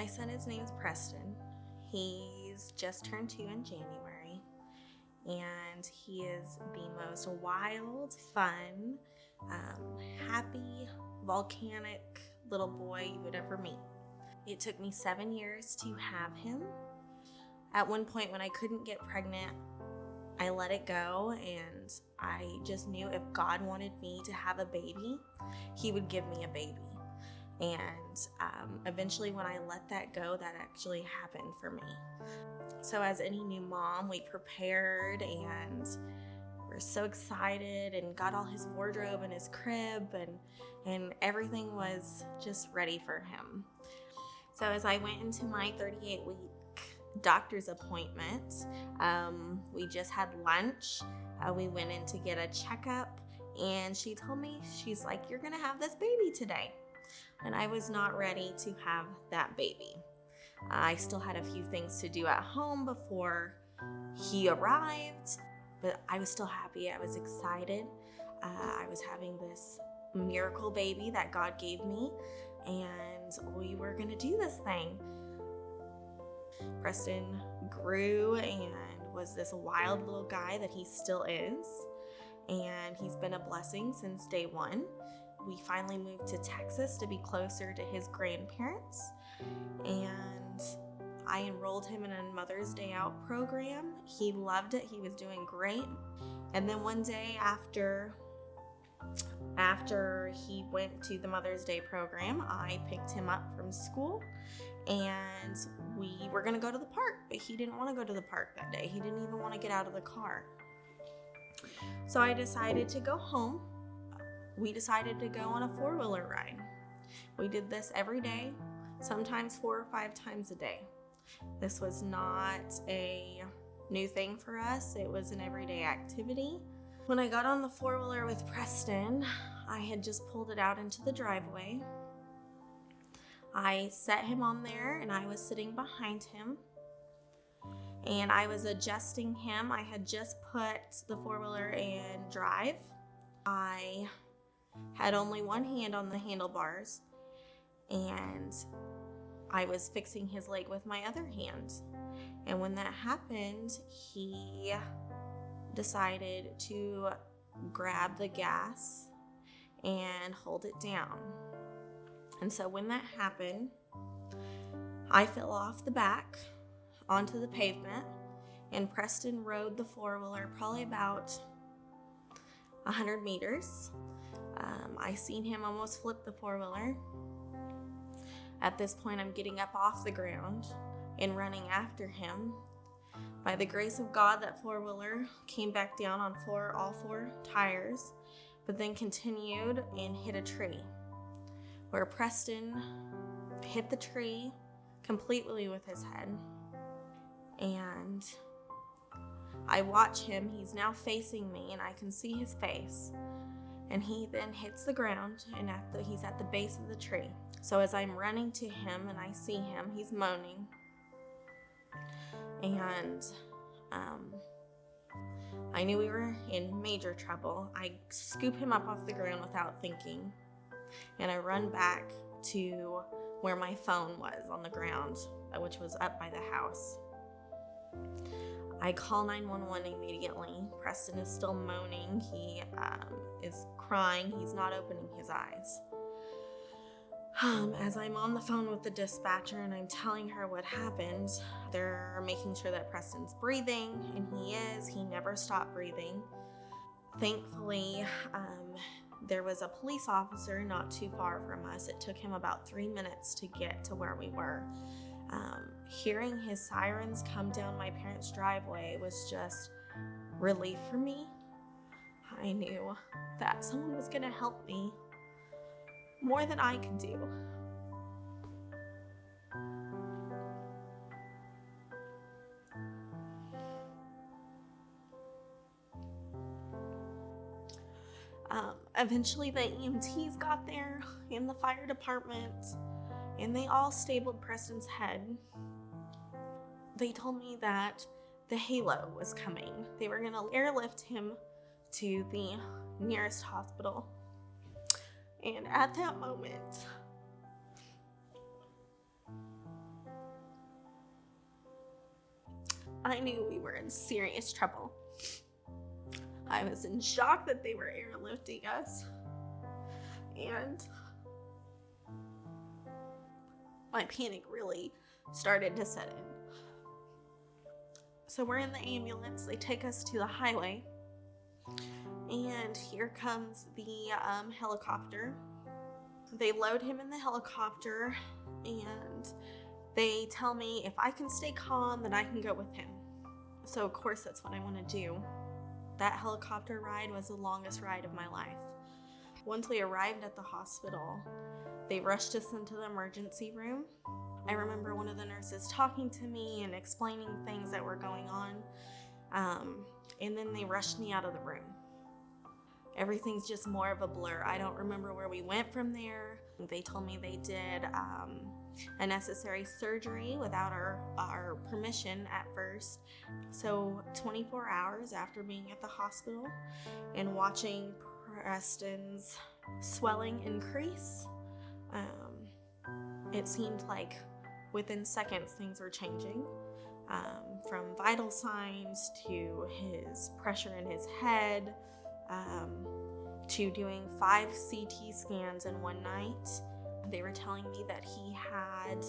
My son, his name's Preston. He's just turned 2 in January, and he is the most wild, fun, happy, volcanic little boy you would ever meet. It took me 7 years to have him. At one point when I couldn't get pregnant, I let it go, and I just knew if God wanted me to have a baby, he would give me a baby. And eventually when I let that go, that actually happened for me. So as any new mom, we prepared and we're so excited and got all his wardrobe and his crib and everything was just ready for him. So as I went into my 38-week doctor's appointment, we just had lunch. We went in to get a checkup, and she told me, she's like, "You're gonna have this baby today." And I was not ready to have that baby. I still had a few things to do at home before he arrived, but I was still happy. I was excited. I was having this miracle baby that God gave me, and we were gonna do this thing. Preston grew and was this wild little guy that he still is, and he's been a blessing since day one. We finally moved to Texas to be closer to his grandparents, and I enrolled him in a Mother's Day Out program. He loved it. He was doing great. And then one day after he went to the Mother's Day program, I picked him up from school, and we were gonna go to the park, but he didn't want to go to the park that day. He didn't even want to get out of the car. So I decided to go home. We decided to go on a 4-wheeler ride. We did this every day, sometimes 4 or 5 times a day. This was not a new thing for us. It was an everyday activity. When I got on the 4-wheeler with Preston, I had just pulled it out into the driveway. I set him on there, and I was sitting behind him, and I was adjusting him. I had just put the 4-wheeler in drive. I had only one hand on the handlebars, and I was fixing his leg with my other hand. And when that happened, he decided to grab the gas and hold it down. And so when that happened, I fell off the back onto the pavement, and Preston rode the 4-wheeler probably about 100 meters. I seen him almost flip the 4-wheeler. At this point, I'm getting up off the ground and running after him. By the grace of God, that 4-wheeler came back down on all 4 tires, but then continued and hit a tree, where Preston hit the tree completely with his head. And I watch him. He's now facing me, and I can see his face. And he then hits the ground, and he's at the base of the tree. So as I'm running to him and I see him, he's moaning. And I knew we were in major trouble. I scoop him up off the ground without thinking, and I run back to where my phone was on the ground, which was up by the house. I call 911 immediately. Preston is still moaning. He is crying. He's not opening his eyes. As I'm on the phone with the dispatcher and I'm telling her what happened, they're making sure that Preston's breathing, and he is. He never stopped breathing. Thankfully, there was a police officer not too far from us. It took him about 3 minutes to get to where we were. Hearing his sirens come down my parents' driveway was just relief for me. I knew that someone was going to help me more than I could do. Eventually the EMTs got there, and the fire department, and they all stabled Preston's head. They told me that the Halo was coming. They were gonna airlift him to the nearest hospital. And at that moment, I knew we were in serious trouble. I was in shock that they were airlifting us, and my panic really started to set in. So we're in the ambulance. They take us to the highway, and here comes the helicopter. They load him in the helicopter, and they tell me if I can stay calm, then I can go with him. So of course that's what I want to do. That helicopter ride was the longest ride of my life. Once we arrived at the hospital, they rushed us into the emergency room. I remember one of the nurses talking to me and explaining things that were going on. And then they rushed me out of the room. Everything's just more of a blur. I don't remember where we went from there. They told me they did a necessary surgery without our permission at first. So 24 hours after being at the hospital and watching Preston's swelling increase, it seemed like within seconds things were changing, from vital signs to his pressure in his head, to doing 5 CT scans in one night. They were telling me that he had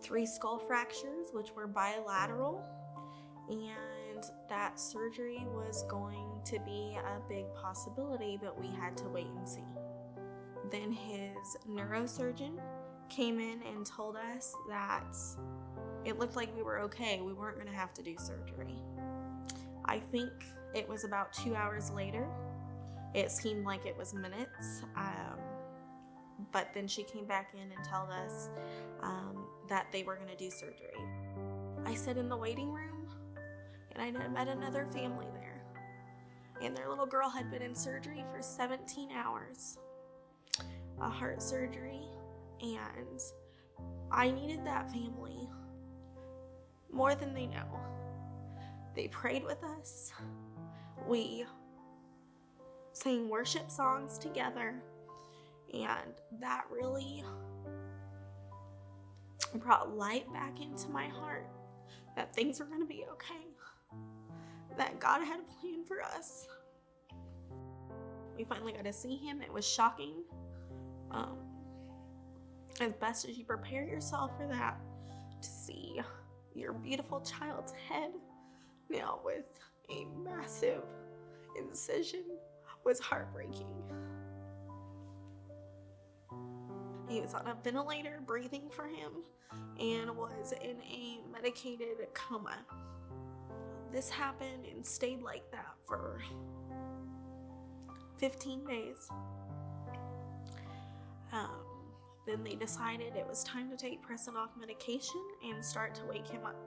3 skull fractures, which were bilateral, and that surgery was going to be a big possibility, but we had to wait and see. Then his neurosurgeon came in and told us that it looked like we were okay. We weren't going to have to do surgery. I think it was about 2 hours later. It seemed like it was minutes. But then she came back in and told us that they were going to do surgery. I sat in the waiting room, and I met another family there. And their little girl had been in surgery for 17 hours. A heart surgery. And I needed that family more than they know. They prayed with us. We sang worship songs together. And that really brought light back into my heart that things were going to be okay. That God had a plan for us. We finally got to see him. It was shocking. As best as you prepare yourself for that, to see your beautiful child's head now with a massive incision was heartbreaking. He was on a ventilator breathing for him and was in a medicated coma. This happened and stayed like that for 15 days. Then they decided it was time to take Preston off medication and start to wake him up.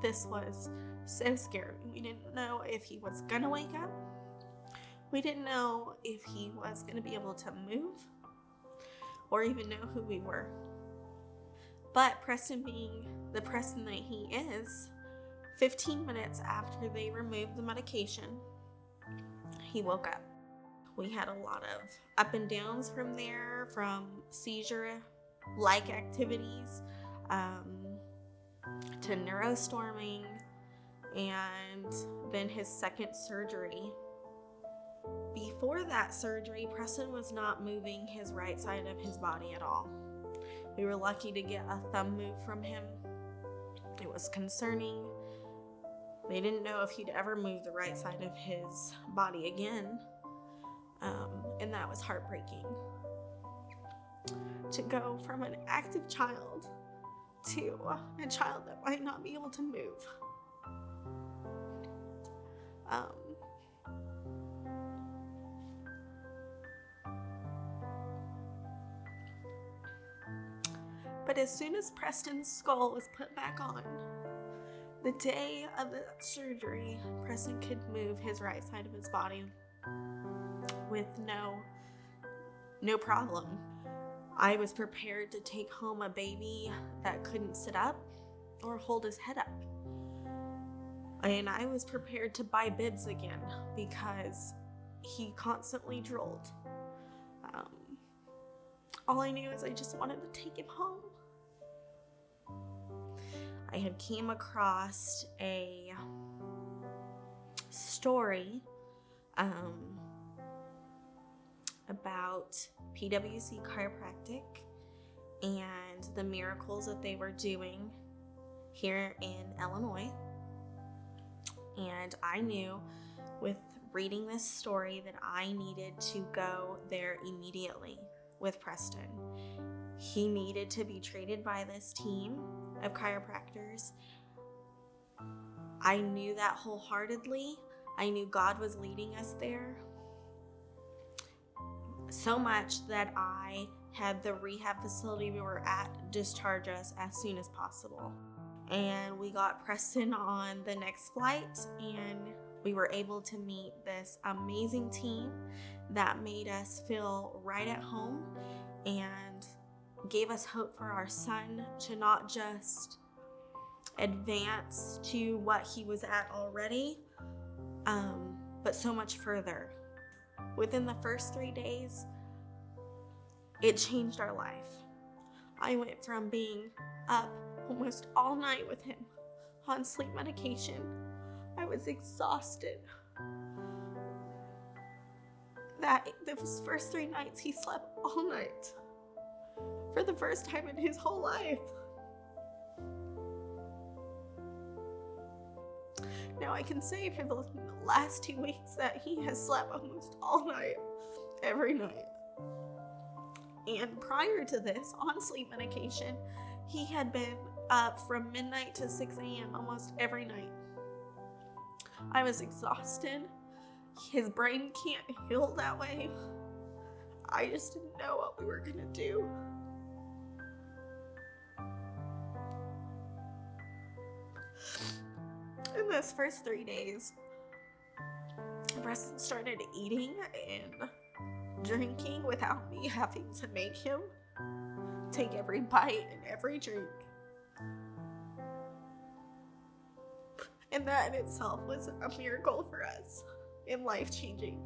This was so scary. We didn't know if he was gonna wake up. We didn't know if he was gonna be able to move or even know who we were. But Preston, being the Preston that he is, 15 minutes after they removed the medication, he woke up. We had a lot of up and downs from there, from seizure-like activities to neurostorming, and then his second surgery. Before that surgery, Preston was not moving his right side of his body at all. We were lucky to get a thumb move from him. It was concerning. They didn't know if he'd ever move the right side of his body again. And that was heartbreaking. To go from an active child to a child that might not be able to move. But as soon as Preston's skull was put back on, the day of the surgery, Preston could move his right side of his body with no problem. I was prepared to take home a baby that couldn't sit up or hold his head up. And I was prepared to buy bibs again because he constantly drooled. All I knew is I just wanted to take him home. I had came across a story about PWC Chiropractic and the miracles that they were doing here in Illinois. And I knew with reading this story that I needed to go there immediately with Preston. He needed to be treated by this team of chiropractors. I knew that wholeheartedly. I knew God was leading us there. So much that I had the rehab facility we were at discharge us as soon as possible. And we got Preston on the next flight, and we were able to meet this amazing team that made us feel right at home and gave us hope for our son to not just advance to what he was at already, but so much further. Within the first 3 days, it changed our life. I went from being up almost all night with him on sleep medication. I was exhausted. Those first 3 nights, he slept all night for the first time in his whole life. Now I can say for the last 2 weeks that he has slept almost all night, every night. And prior to this, on sleep medication, he had been up from midnight to 6 a.m. almost every night. I was exhausted. His brain can't heal that way. I just didn't know what we were gonna do. In those first 3 days, Preston started eating and drinking without me having to make him take every bite and every drink. And that in itself was a miracle for us and life-changing.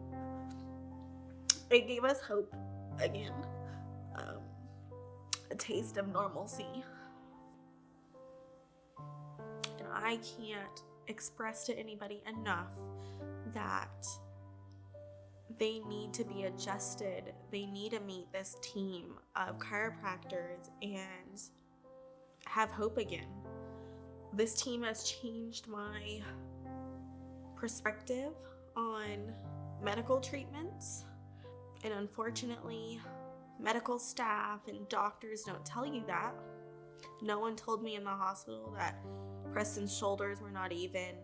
It gave us hope again, a taste of normalcy. And I can't express to anybody enough that they need to be adjusted. They need to meet this team of chiropractors and have hope again. This team has changed my perspective on medical treatments. And unfortunately, medical staff and doctors don't tell you that. No one told me in the hospital that Preston's shoulders were not even,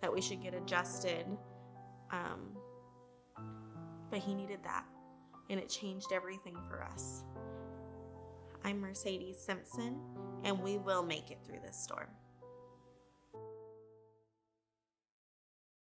that we should get adjusted. But he needed that, and it changed everything for us. I'm Mercedes Simpson, and we will make it through this storm.